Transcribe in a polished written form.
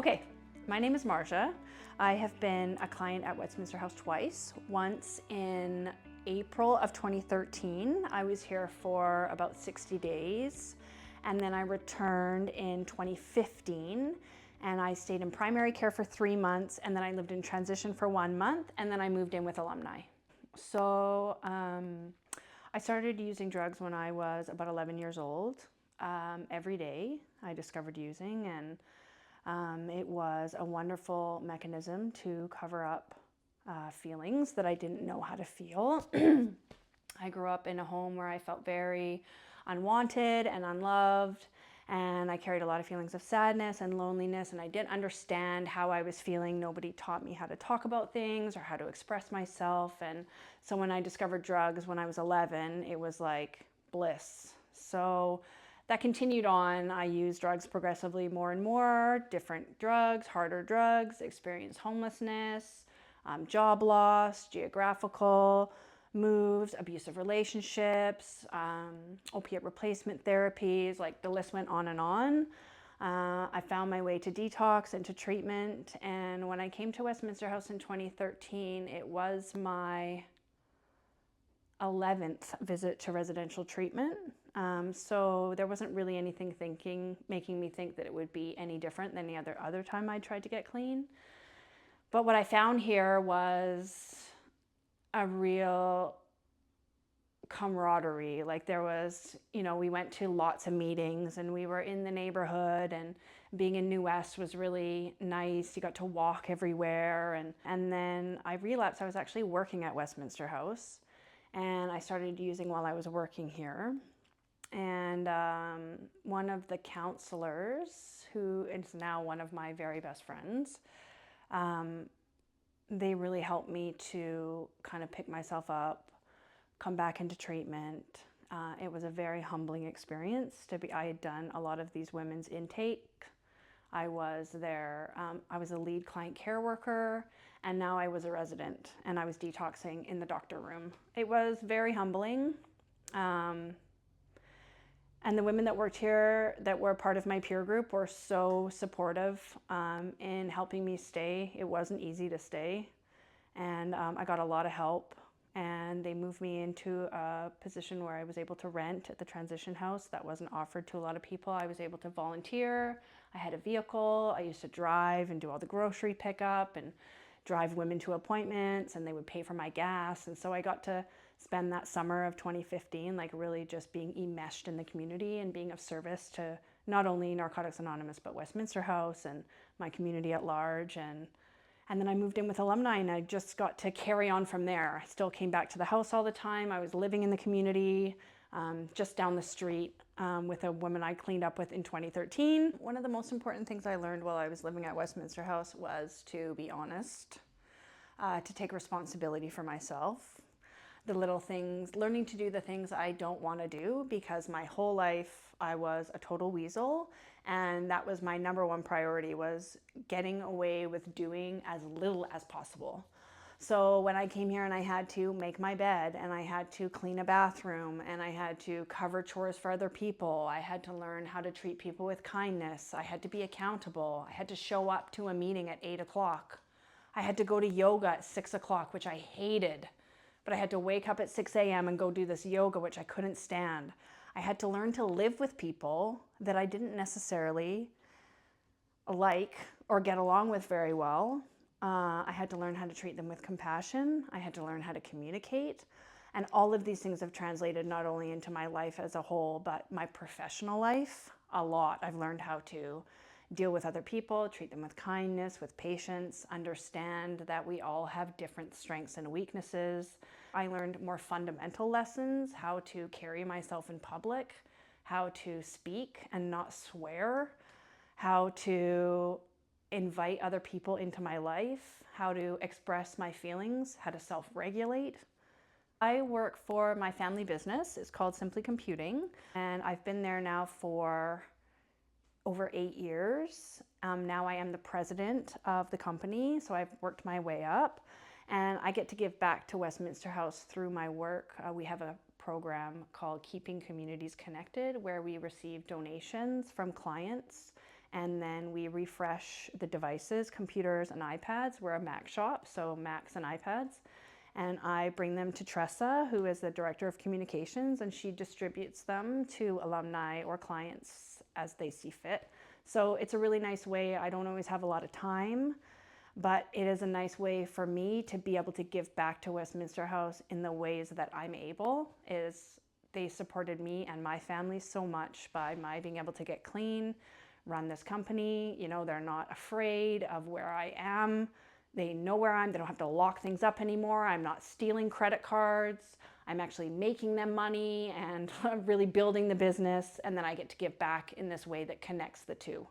Okay, my name is Marja. I have been a client at Westminster House twice. Once in April of 2013. I was here for about 60 days. And then I returned in 2015 and I stayed in primary care for 3 months, and then I lived in transition for 1 month, and then I moved in with alumni. So I started using drugs when I was about 11 years old. Every day I discovered using, and it was a wonderful mechanism to cover up feelings that I didn't know how to feel. I grew up in a home where I felt very unwanted and unloved, and I carried a lot of feelings of sadness and loneliness, and I didn't understand how I was feeling. Nobody taught me how to talk about things or how to express myself. And so when I discovered drugs when I was 11, it was like bliss. So that continued on. I used drugs progressively more and more, different drugs, harder drugs, experienced homelessness, job loss, geographical moves, abusive relationships, opiate replacement therapies, like the list went on and on. I found my way to detox and to treatment. And when I came to Westminster House in 2013, it was my 11th visit to residential treatment. So there wasn't really anything making me think that it would be any different than any other time I tried to get clean. But what I found here was a real camaraderie. Like there was, we went to lots of meetings and we were in the neighborhood, and being in New West was really nice. You got to walk everywhere. And then I relapsed. I was actually working at Westminster House, and I started using while I was working here. And one of the counselors, who is now one of my very best friends, they really helped me to kind of pick myself up, come back into treatment. It was a very humbling experience I had done a lot of these women's intake. I was there, I was a lead client care worker, and now I was a resident, and I was detoxing in the doctor room. It was very humbling. And the women that worked here that were part of my peer group were so supportive in helping me stay. It wasn't easy to stay. And I got a lot of help. And they moved me into a position where I was able to rent at the transition house. That wasn't offered to a lot of people. I was able to volunteer. I had a vehicle. I used to drive and do all the grocery pickup and drive women to appointments, and they would pay for my gas. And so I got to spend that summer of 2015 like really just being enmeshed in the community and being of service to not only Narcotics Anonymous but Westminster House and my community at large. And then I moved in with alumni, and I just got to carry on from there. I still came back to the house all the time. I was living in the community just down the street with a woman I cleaned up with in 2013. One of the most important things I learned while I was living at Westminster House was to be honest, to take responsibility for myself. The little things, learning to do the things I don't want to do, because my whole life I was a total weasel, and that was my number one priority, was getting away with doing as little as possible. So when I came here and I had to make my bed, and I had to clean a bathroom, and I had to cover chores for other people, I had to learn how to treat people with kindness, I had to be accountable, I had to show up to a meeting at 8 o'clock. I had to go to yoga at 6 o'clock, which I hated. But I had to wake up at 6 a.m. and go do this yoga, which I couldn't stand. I had to learn to live with people that I didn't necessarily like or get along with very well. I had to learn how to treat them with compassion. I had to learn how to communicate. And all of these things have translated not only into my life as a whole, but my professional life a lot. I've learned how to deal with other people, treat them with kindness, with patience, understand that we all have different strengths and weaknesses. I learned more fundamental lessons, how to carry myself in public, how to speak and not swear, how to invite other people into my life, how to express my feelings, how to self-regulate. I work for my family business. It's called Simply Computing, and I've been there now for over 8 years. Now I am the president of the company, so I've worked my way up, and I get to give back to Westminster House through my work. We have a program called Keeping Communities Connected, where we receive donations from clients and then we refresh the devices, computers and iPads. We're a Mac shop, so Macs and iPads. And I bring them to Tressa, who is the Director of Communications, and she distributes them to alumni or clients as they see fit. So it's a really nice way. I don't always have a lot of time, but it is a nice way for me to be able to give back to Westminster House in the ways that I'm able. Is they supported me and my family so much by my being able to get clean, run this company. You know, they're not afraid of where I am. They know where I am. They don't have to lock things up anymore. I'm not stealing credit cards. I'm actually making them money and really building the business. And then I get to give back in this way that connects the two.